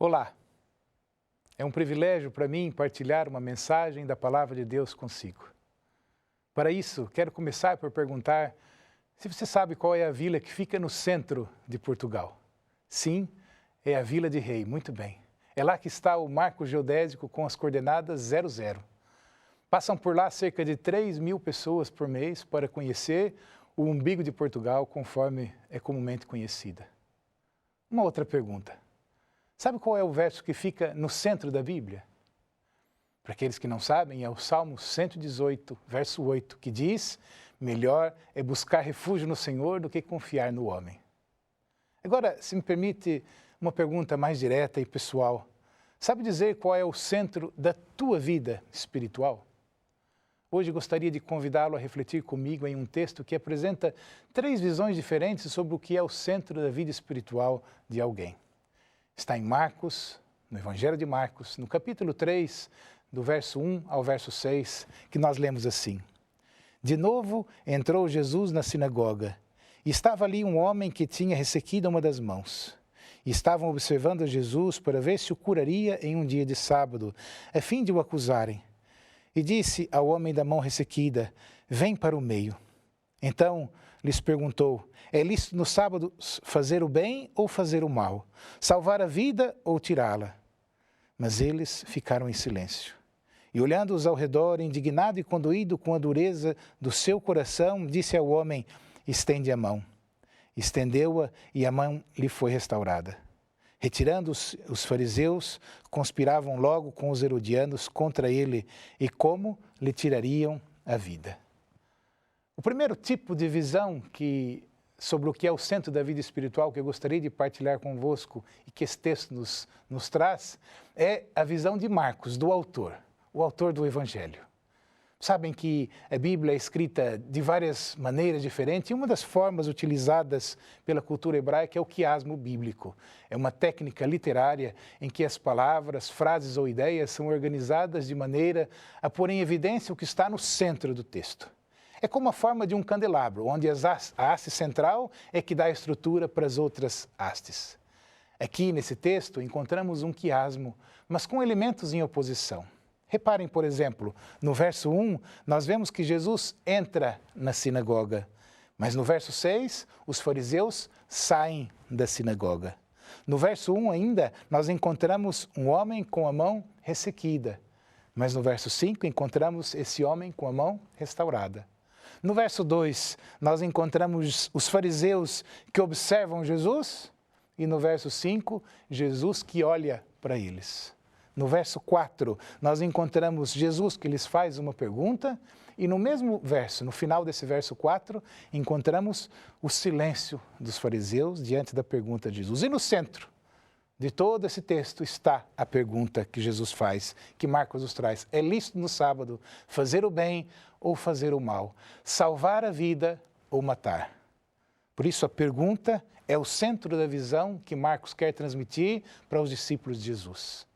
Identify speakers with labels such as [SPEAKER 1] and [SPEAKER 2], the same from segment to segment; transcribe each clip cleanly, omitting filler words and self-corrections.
[SPEAKER 1] Olá, é um privilégio para mim partilhar uma mensagem da Palavra de Deus consigo. Para isso, quero começar por perguntar se você sabe qual é a vila que fica no centro de Portugal. Sim, é a Vila de Rei, muito bem. É lá que está o marco geodésico com as coordenadas 00. Passam por lá cerca de 3.000 pessoas por mês para conhecer o umbigo de Portugal, conforme é comumente conhecida. Uma outra pergunta. Sabe qual é o verso que fica no centro da Bíblia? Para aqueles que não sabem, é o Salmo 118, verso 8, que diz: melhor é buscar refúgio no Senhor do que confiar no homem. Agora, se me permite uma pergunta mais direta e pessoal. Sabe dizer qual é o centro da tua vida espiritual? Hoje gostaria de convidá-lo a refletir comigo em um texto que apresenta 3 visões diferentes sobre o que é o centro da vida espiritual de alguém. Está em Marcos, no Evangelho de Marcos, no capítulo 3, do verso 1 ao verso 6, que nós lemos assim. De novo entrou Jesus na sinagoga, e estava ali um homem que tinha ressequida uma das mãos. E estavam observando Jesus para ver se o curaria em um dia de sábado, a fim de o acusarem. E disse ao homem da mão ressequida: vem para o meio. Então lhes perguntou: é lícito no sábado fazer o bem ou fazer o mal? Salvar a vida ou tirá-la? Mas eles ficaram em silêncio. E olhando-os ao redor, indignado e condoído com a dureza do seu coração, disse ao homem: estende a mão. Estendeu-a e a mão lhe foi restaurada. Retirando-os os fariseus, conspiravam logo com os herodianos contra ele e como lhe tirariam a vida. O primeiro tipo de visão sobre o que é o centro da vida espiritual que eu gostaria de partilhar convosco e que esse texto nos traz é a visão de Marcos, do autor, o autor do Evangelho. Sabem que a Bíblia é escrita de várias maneiras diferentes e uma das formas utilizadas pela cultura hebraica é o quiasmo bíblico. É uma técnica literária em que as palavras, frases ou ideias são organizadas de maneira a pôr em evidência o que está no centro do texto. É como a forma de um candelabro, onde a haste central é que dá estrutura para as outras hastes. Aqui nesse texto encontramos um quiasmo, mas com elementos em oposição. Reparem, por exemplo, no verso 1, nós vemos que Jesus entra na sinagoga, mas no verso 6, os fariseus saem da sinagoga. No verso 1 ainda, nós encontramos um homem com a mão ressequida, mas no verso 5 encontramos esse homem com a mão restaurada. No verso 2, nós encontramos os fariseus que observam Jesus e no verso 5, Jesus que olha para eles. No verso 4, nós encontramos Jesus que lhes faz uma pergunta e no mesmo verso, no final desse verso 4, encontramos o silêncio dos fariseus diante da pergunta de Jesus. E no centro de todo esse texto está a pergunta que Jesus faz, que Marcos nos traz. É lícito no sábado fazer o bem ou fazer o mal? Salvar a vida ou matar? Por isso a pergunta é o centro da visão que Marcos quer transmitir para os discípulos de Jesus.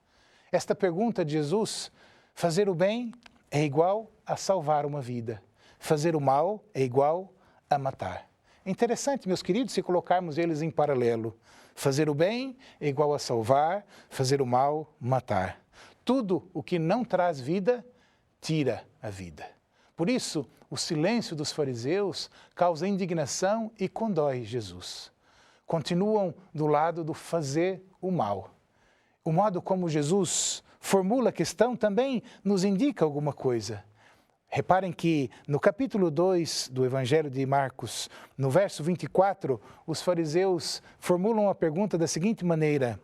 [SPEAKER 1] Esta pergunta de Jesus, fazer o bem é igual a salvar uma vida. Fazer o mal é igual a matar. É interessante, meus queridos, se colocarmos eles em paralelo. Fazer o bem é igual a salvar, fazer o mal, matar. Tudo o que não traz vida, tira a vida. Por isso, o silêncio dos fariseus causa indignação e condói Jesus. Continuam do lado do fazer o mal. O modo como Jesus formula a questão também nos indica alguma coisa. Reparem que no capítulo 2 do Evangelho de Marcos, no verso 24, os fariseus formulam a pergunta da seguinte maneira: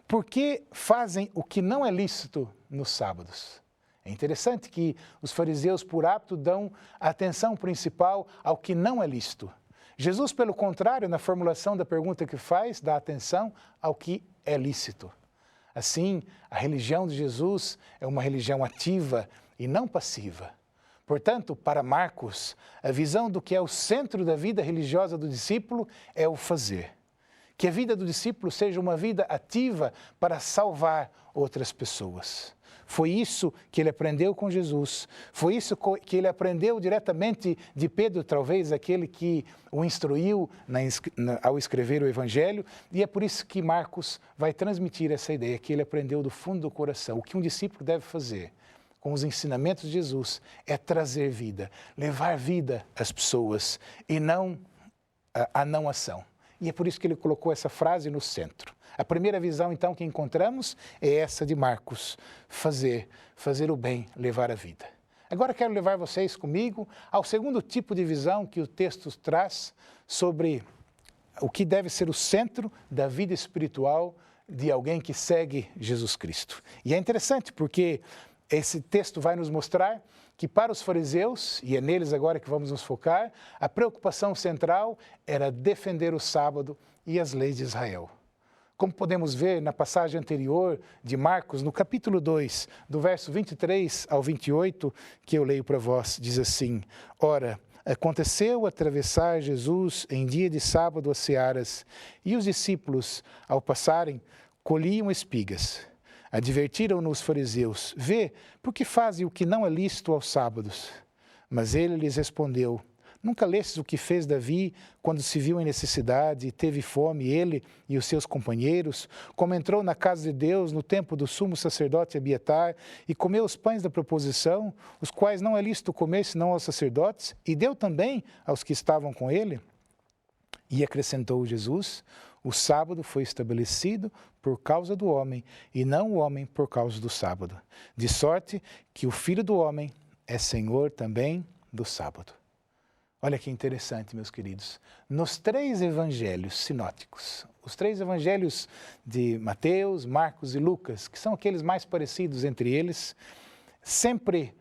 [SPEAKER 1] por que fazem o que não é lícito nos sábados? É interessante que os fariseus, por hábito, dão a atenção principal ao que não é lícito. Jesus, pelo contrário, na formulação da pergunta que faz, dá atenção ao que é lícito. Assim, a religião de Jesus é uma religião ativa e não passiva. Portanto, para Marcos, a visão do que é o centro da vida religiosa do discípulo é o fazer. Que a vida do discípulo seja uma vida ativa para salvar outras pessoas. Foi isso que ele aprendeu com Jesus. Foi isso que ele aprendeu diretamente de Pedro, talvez aquele que o instruiu ao escrever o Evangelho. E é por isso que Marcos vai transmitir essa ideia, que ele aprendeu do fundo do coração. O que um discípulo deve fazer com os ensinamentos de Jesus é trazer vida, levar vida às pessoas e não a não ação. E é por isso que ele colocou essa frase no centro. A primeira visão, então, que encontramos é essa de Marcos, fazer o bem, levar a vida. Agora quero levar vocês comigo ao segundo tipo de visão que o texto traz sobre o que deve ser o centro da vida espiritual de alguém que segue Jesus Cristo. E é interessante porque esse texto vai nos mostrar que para os fariseus, e é neles agora que vamos nos focar, a preocupação central era defender o sábado e as leis de Israel. Como podemos ver na passagem anterior de Marcos, no capítulo 2, do verso 23 ao 28, que eu leio para vós, diz assim: Ora, aconteceu atravessar Jesus em dia de sábado as searas, e os discípulos, ao passarem, colhiam espigas. Advertiram-no os fariseus: Vê, por que fazem o que não é lícito aos sábados? Mas ele lhes respondeu: Nunca lestes o que fez Davi quando se viu em necessidade e teve fome, ele e os seus companheiros, como entrou na casa de Deus no tempo do sumo sacerdote Abiatar e comeu os pães da proposição, os quais não é lícito comer senão aos sacerdotes, e deu também aos que estavam com ele? E acrescentou Jesus: O sábado foi estabelecido por causa do homem, e não o homem por causa do sábado. De sorte que o Filho do Homem é Senhor também do sábado. Olha que interessante, meus queridos. Nos 3 evangelhos sinóticos, os 3 evangelhos de Mateus, Marcos e Lucas, que são aqueles mais parecidos entre eles, sempre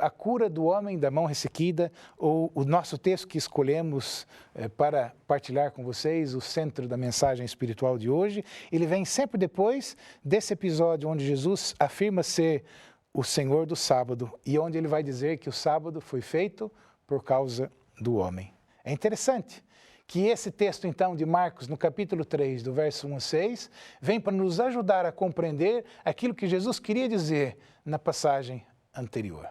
[SPEAKER 1] a cura do homem da mão ressequida, ou o nosso texto que escolhemos para partilhar com vocês, o centro da mensagem espiritual de hoje, ele vem sempre depois desse episódio onde Jesus afirma ser o Senhor do sábado e onde ele vai dizer que o sábado foi feito por causa do homem. É interessante que esse texto, então, de Marcos, no capítulo 3, do verso 1 a 6, vem para nos ajudar a compreender aquilo que Jesus queria dizer na passagem anterior.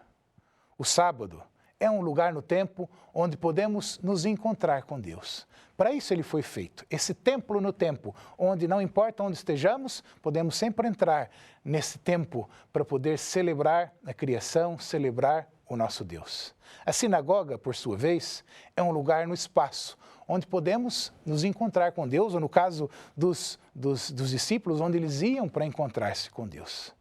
[SPEAKER 1] O sábado é um lugar no tempo onde podemos nos encontrar com Deus. Para isso ele foi feito. Esse templo no tempo, onde não importa onde estejamos, podemos sempre entrar nesse tempo para poder celebrar a criação, celebrar o nosso Deus. A sinagoga, por sua vez, é um lugar no espaço, onde podemos nos encontrar com Deus, ou no caso dos discípulos, onde eles iam para encontrar-se com Deus.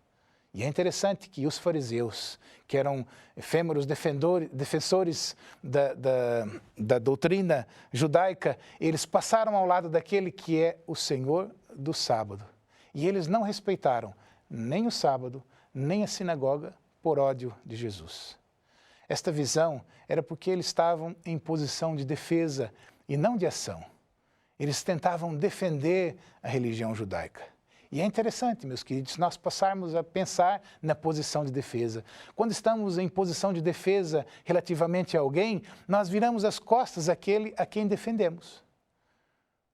[SPEAKER 1] E é interessante que os fariseus, que eram efêmeros defensores da doutrina judaica, eles passaram ao lado daquele que é o Senhor do sábado. E eles não respeitaram nem o sábado, nem a sinagoga, por ódio de Jesus. Esta visão era porque eles estavam em posição de defesa e não de ação. Eles tentavam defender a religião judaica. E é interessante, meus queridos, nós passarmos a pensar na posição de defesa. Quando estamos em posição de defesa relativamente a alguém, nós viramos as costas àquele a quem defendemos.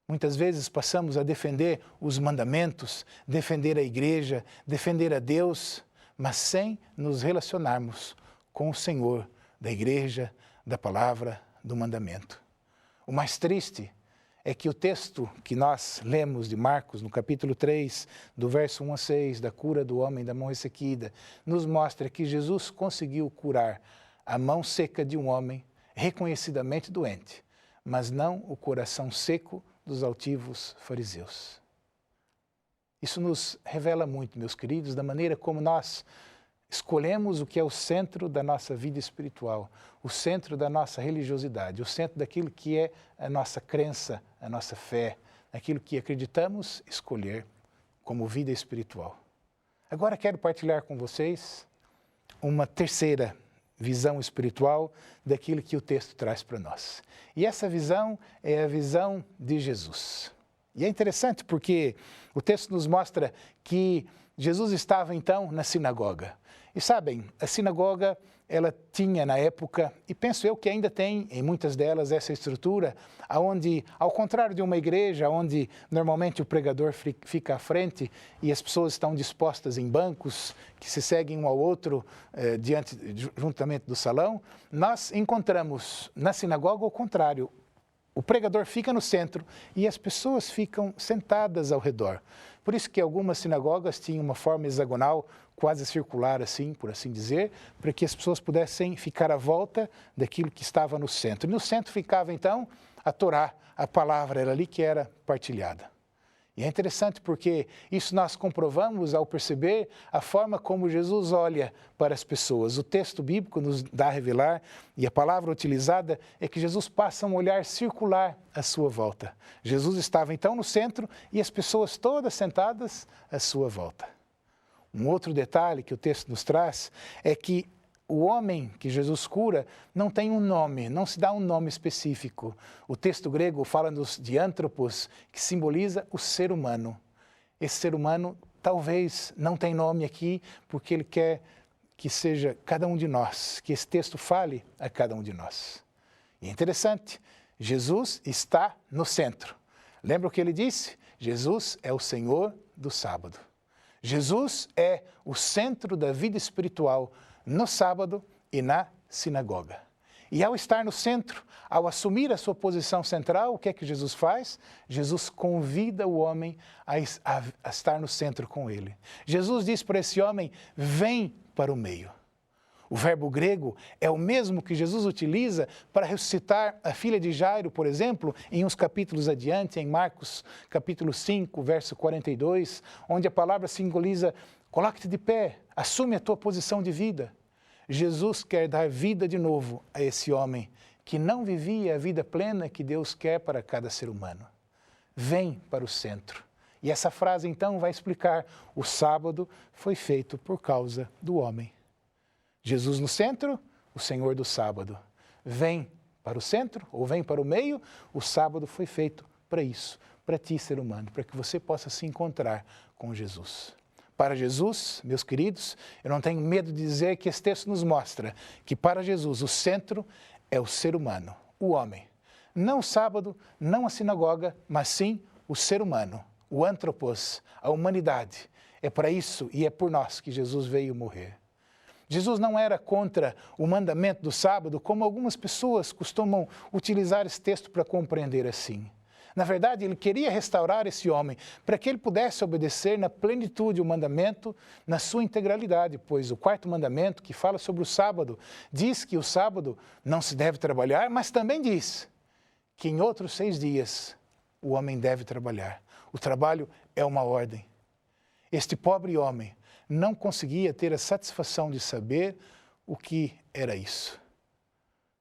[SPEAKER 1] Muitas vezes passamos a defender os mandamentos, defender a igreja, defender a Deus, mas sem nos relacionarmos com o Senhor da igreja, da palavra, do mandamento. O mais triste é que o texto que nós lemos de Marcos, no capítulo 3, do verso 1 a 6, da cura do homem da mão ressequida, nos mostra que Jesus conseguiu curar a mão seca de um homem reconhecidamente doente, mas não o coração seco dos altivos fariseus. Isso nos revela muito, meus queridos, da maneira como nós escolhemos o que é o centro da nossa vida espiritual, o centro da nossa religiosidade, o centro daquilo que é a nossa crença, a nossa fé, aquilo que acreditamos escolher como vida espiritual. Agora quero partilhar com vocês uma terceira visão espiritual daquilo que o texto traz para nós. E essa visão é a visão de Jesus. E é interessante porque o texto nos mostra que Jesus estava então na sinagoga. E sabem, a sinagoga ela tinha na época, e penso eu que ainda tem em muitas delas essa estrutura, onde, ao contrário de uma igreja, onde normalmente o pregador fica à frente e as pessoas estão dispostas em bancos que se seguem um ao outro juntamente do salão, nós encontramos na sinagoga o contrário. O pregador fica no centro e as pessoas ficam sentadas ao redor. Por isso que algumas sinagogas tinham uma forma hexagonal, quase circular assim, por assim dizer, para que as pessoas pudessem ficar à volta daquilo que estava no centro. E no centro ficava então a Torá, a palavra, era ali que era partilhada. E é interessante porque isso nós comprovamos ao perceber a forma como Jesus olha para as pessoas. O texto bíblico nos dá a revelar, e a palavra utilizada é que Jesus passa um olhar circular à sua volta. Jesus estava então no centro e as pessoas todas sentadas à sua volta. Um outro detalhe que o texto nos traz é que o homem que Jesus cura não tem um nome, não se dá um nome específico. O texto grego fala-nos de antropos, que simboliza o ser humano. Esse ser humano talvez não tem nome aqui, porque ele quer que seja cada um de nós, que esse texto fale a cada um de nós. E é interessante, Jesus está no centro. Lembra o que ele disse? Jesus é o Senhor do sábado. Jesus é o centro da vida espiritual no sábado e na sinagoga. E ao estar no centro, ao assumir a sua posição central, o que é que Jesus faz? Jesus convida o homem a estar no centro com ele. Jesus diz para esse homem, vem para o meio. O verbo grego é o mesmo que Jesus utiliza para ressuscitar a filha de Jairo, por exemplo, em uns capítulos adiante, em Marcos capítulo 5, verso 42, onde a palavra simboliza, coloque-te de pé, assume a tua posição de vida. Jesus quer dar vida de novo a esse homem que não vivia a vida plena que Deus quer para cada ser humano. Vem para o centro. E essa frase então vai explicar, o sábado foi feito por causa do homem. Jesus no centro, o Senhor do sábado. Vem para o centro, ou vem para o meio, o sábado foi feito para isso, para ti, ser humano, para que você possa se encontrar com Jesus. Para Jesus, meus queridos, eu não tenho medo de dizer que esse texto nos mostra que para Jesus o centro é o ser humano, o homem. Não o sábado, não a sinagoga, mas sim o ser humano, o antropos, a humanidade. É para isso e é por nós que Jesus veio morrer. Jesus não era contra o mandamento do sábado, como algumas pessoas costumam utilizar esse texto para compreender assim. Na verdade, ele queria restaurar esse homem para que ele pudesse obedecer na plenitude o mandamento, na sua integralidade, pois o quarto mandamento, que fala sobre o sábado, diz que o sábado não se deve trabalhar, mas também diz que em outros 6 dias o homem deve trabalhar. O trabalho é uma ordem. Este pobre homem não conseguia ter a satisfação de saber o que era isso.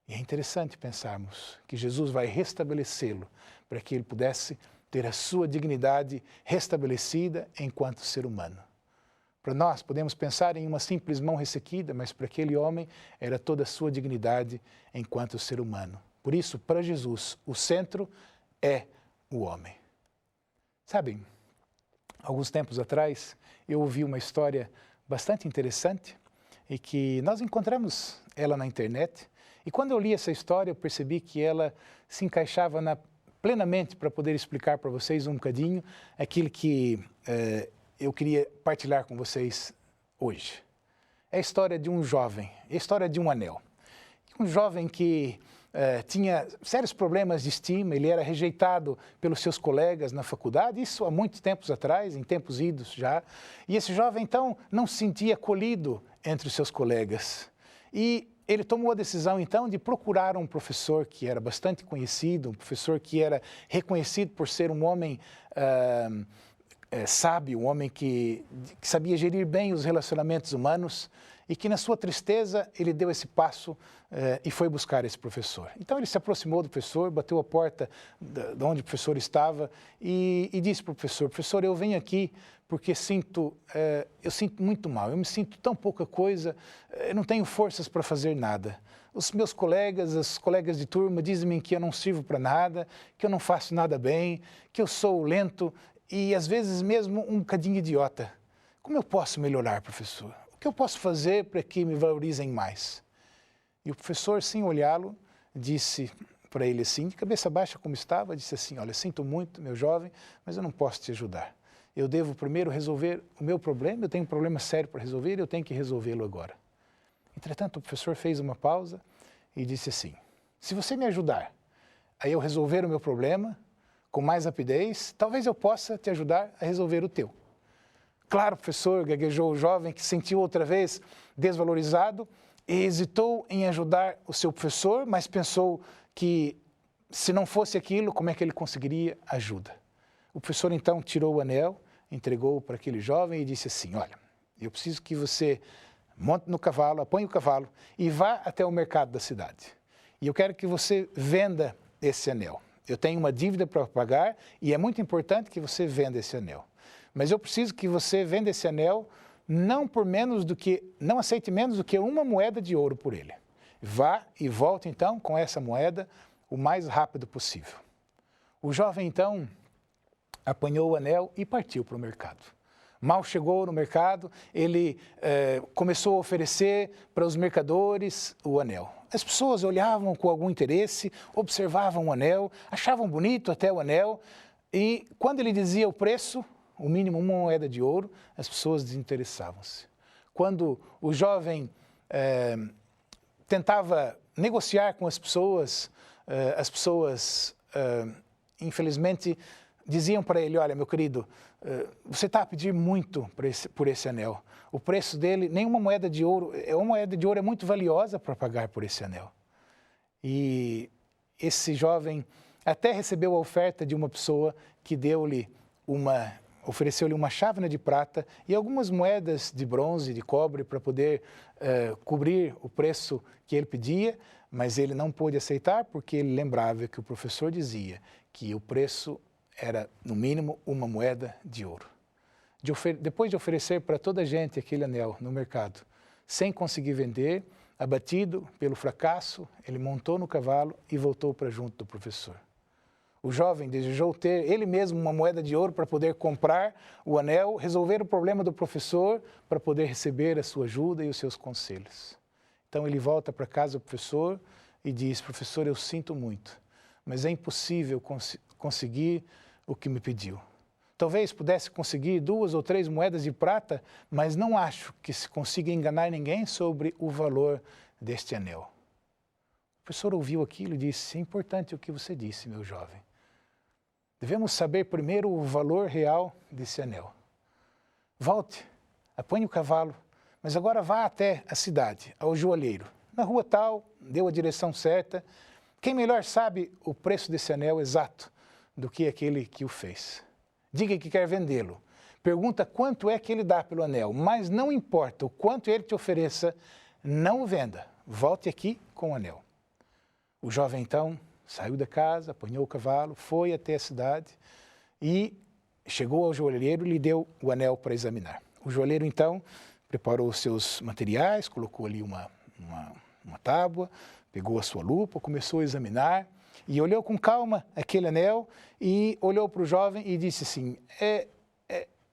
[SPEAKER 1] E é interessante pensarmos que Jesus vai restabelecê-lo para que ele pudesse ter a sua dignidade restabelecida enquanto ser humano. Para nós, podemos pensar em uma simples mão ressequida, mas para aquele homem era toda a sua dignidade enquanto ser humano. Por isso, para Jesus, o centro é o homem. Sabem, alguns tempos atrás, eu ouvi uma história bastante interessante e que nós encontramos ela na internet. E quando eu li essa história, eu percebi que ela se encaixava plenamente para poder explicar para vocês um bocadinho aquilo que eu queria partilhar com vocês hoje. É a história de um jovem, é a história de um anel. Um jovem que tinha sérios problemas de estima, ele era rejeitado pelos seus colegas na faculdade, isso há muitos tempos atrás, em tempos idos já. E esse jovem, então, não se sentia acolhido entre os seus colegas. E ele tomou a decisão, então, de procurar um professor que era bastante conhecido, um professor que era reconhecido por ser um homem sábio, um homem que sabia gerir bem os relacionamentos humanos e que, na sua tristeza, ele deu esse passo e foi buscar esse professor. Então, ele se aproximou do professor, bateu a porta de onde o professor estava e disse para o professor, professor, eu venho aqui porque eu sinto muito mal, eu me sinto tão pouca coisa, eu não tenho forças para fazer nada. Os meus colegas, as colegas de turma dizem-me que eu não sirvo para nada, que eu não faço nada bem, que eu sou lento e, às vezes, mesmo um bocadinho idiota. Como eu posso melhorar, professor? O que eu posso fazer para que me valorizem mais? E o professor, sem olhá-lo, disse para ele assim, de cabeça baixa como estava, disse assim, olha, sinto muito, meu jovem, mas eu não posso te ajudar. Eu devo primeiro resolver o meu problema, eu tenho um problema sério para resolver, eu tenho que resolvê-lo agora. Entretanto, o professor fez uma pausa e disse assim, se você me ajudar a eu resolver o meu problema com mais rapidez, talvez eu possa te ajudar a resolver o teu. Claro, professor, gaguejou o jovem, que se sentiu outra vez desvalorizado e hesitou em ajudar o seu professor, mas pensou que se não fosse aquilo, como é que ele conseguiria ajuda? O professor então tirou o anel, entregou para aquele jovem e disse assim, olha, eu preciso que você monte no cavalo, apanhe o cavalo e vá até o mercado da cidade. E eu quero que você venda esse anel. Eu tenho uma dívida para pagar e é muito importante que você venda esse anel. Mas eu preciso que você venda esse anel não aceite menos do que 1 moeda de ouro por ele. Vá e volte então com essa moeda o mais rápido possível. O jovem então apanhou o anel e partiu para o mercado. Mal chegou no mercado, ele começou a oferecer para os mercadores o anel. As pessoas olhavam com algum interesse, observavam o anel, achavam bonito até o anel, e quando ele dizia o preço, o mínimo 1 moeda de ouro, as pessoas desinteressavam-se. Quando o jovem tentava negociar com as pessoas, infelizmente, diziam para ele, olha, meu querido, você está a pedir muito por esse anel. O preço dele, nem 1 moeda de ouro, 1 moeda de ouro é muito valiosa para pagar por esse anel. E esse jovem até recebeu a oferta de uma pessoa que ofereceu-lhe uma chávena de prata e algumas moedas de bronze, de cobre, para poder cobrir o preço que ele pedia, mas ele não pôde aceitar porque ele lembrava que o professor dizia que o preço era, no mínimo, 1 moeda de ouro. Depois de oferecer para toda a gente aquele anel no mercado, sem conseguir vender, abatido pelo fracasso, ele montou no cavalo e voltou para junto do professor. O jovem desejou ter ele mesmo 1 moeda de ouro para poder comprar o anel, resolver o problema do professor, para poder receber a sua ajuda e os seus conselhos. Então ele volta para casa do professor e diz, professor, eu sinto muito, mas é impossível conseguir o que me pediu. Talvez pudesse conseguir 2 ou 3 moedas de prata, mas não acho que se consiga enganar ninguém sobre o valor deste anel. O professor ouviu aquilo e disse, é importante o que você disse, meu jovem. Devemos saber primeiro o valor real desse anel. Volte, apanhe o cavalo, mas agora vá até a cidade, ao joalheiro. Na rua tal, deu a direção certa. Quem melhor sabe o preço desse anel exato do que aquele que o fez? Diga que quer vendê-lo. Pergunta quanto é que ele dá pelo anel, mas não importa o quanto ele te ofereça, não o venda. Volte aqui com o anel. O jovem então saiu da casa, apanhou o cavalo, foi até a cidade e chegou ao joalheiro e lhe deu o anel para examinar. O joalheiro então preparou os seus materiais, colocou ali uma tábua, pegou a sua lupa, começou a examinar e olhou com calma aquele anel e olhou para o jovem e disse assim,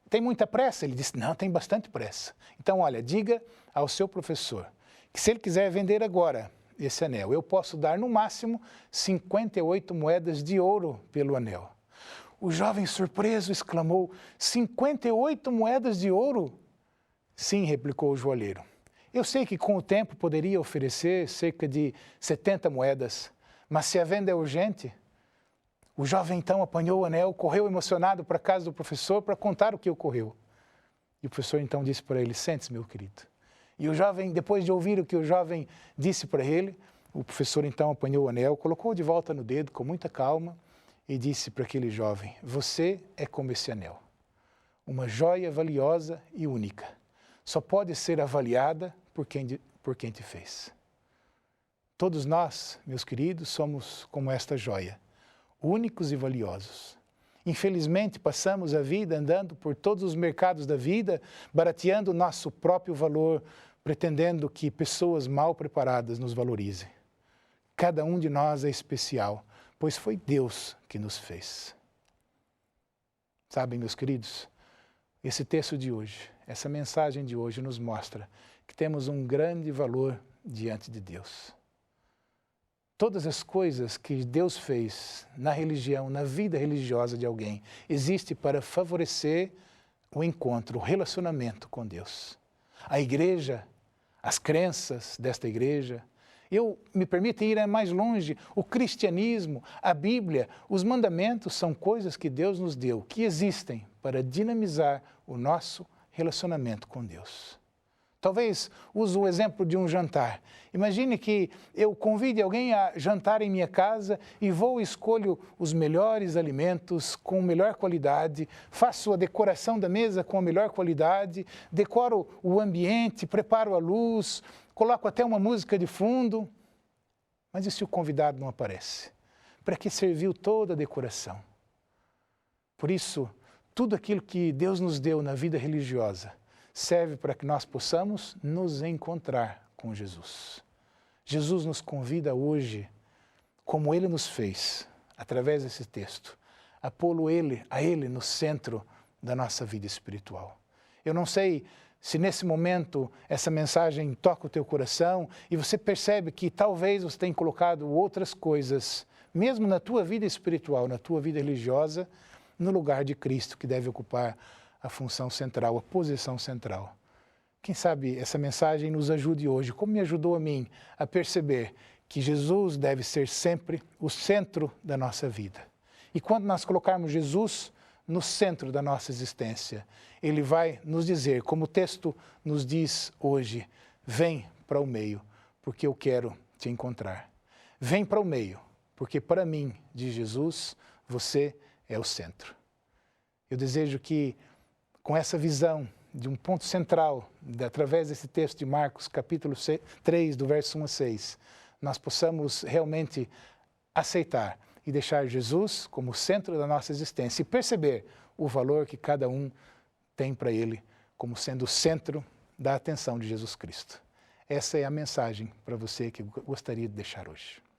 [SPEAKER 1] tem muita pressa? Ele disse, não, tem bastante pressa. Então, olha, diga ao seu professor que se ele quiser vender agora esse anel, eu posso dar no máximo 58 moedas de ouro pelo anel. O jovem surpreso exclamou, 58 moedas de ouro? Sim, replicou o joalheiro. Eu sei que com o tempo poderia oferecer cerca de 70 moedas, mas se a venda é urgente... O jovem então apanhou o anel, correu emocionado para a casa do professor para contar o que ocorreu. E o professor então disse para ele, sente-se, meu querido. E o jovem, depois de ouvir o que o jovem disse para ele, o professor então apanhou o anel, colocou de volta no dedo com muita calma e disse para aquele jovem, você é como esse anel, uma joia valiosa e única. Só pode ser avaliada por quem te fez. Todos nós, meus queridos, somos como esta joia, únicos e valiosos. Infelizmente, passamos a vida andando por todos os mercados da vida, barateando o nosso próprio valor, pretendendo que pessoas mal preparadas nos valorizem. Cada um de nós é especial, pois foi Deus que nos fez. Sabem, meus queridos, esse texto de hoje, essa mensagem de hoje nos mostra que temos um grande valor diante de Deus. Todas as coisas que Deus fez na religião, na vida religiosa de alguém, existe para favorecer o encontro, o relacionamento com Deus. A igreja, as crenças desta igreja, me permito ir mais longe, o cristianismo, a Bíblia, os mandamentos são coisas que Deus nos deu, que existem para dinamizar o nosso relacionamento com Deus. Talvez use o exemplo de um jantar. Imagine que eu convide alguém a jantar em minha casa e vou e escolho os melhores alimentos com melhor qualidade, faço a decoração da mesa com a melhor qualidade, decoro o ambiente, preparo a luz, coloco até uma música de fundo. Mas e se o convidado não aparece? Para que serviu toda a decoração? Por isso, tudo aquilo que Deus nos deu na vida religiosa serve para que nós possamos nos encontrar com Jesus. Jesus nos convida hoje, como Ele nos fez, através desse texto, a pô-lo a Ele no centro da nossa vida espiritual. Eu não sei se nesse momento essa mensagem toca o teu coração e você percebe que talvez você tenha colocado outras coisas, mesmo na tua vida espiritual, na tua vida religiosa, no lugar de Cristo, que deve ocupar a função central, a posição central. Quem sabe essa mensagem nos ajude hoje, como me ajudou a mim a perceber que Jesus deve ser sempre o centro da nossa vida. E quando nós colocarmos Jesus no centro da nossa existência, Ele vai nos dizer, como o texto nos diz hoje, vem para o meio, porque eu quero te encontrar. Vem para o meio, porque para mim, diz Jesus, você é o centro. Eu desejo que com essa visão de um ponto central, através desse texto de Marcos, capítulo 3, do verso 1 a 6, nós possamos realmente aceitar e deixar Jesus como centro da nossa existência e perceber o valor que cada um tem para Ele como sendo o centro da atenção de Jesus Cristo. Essa é a mensagem para você que eu gostaria de deixar hoje.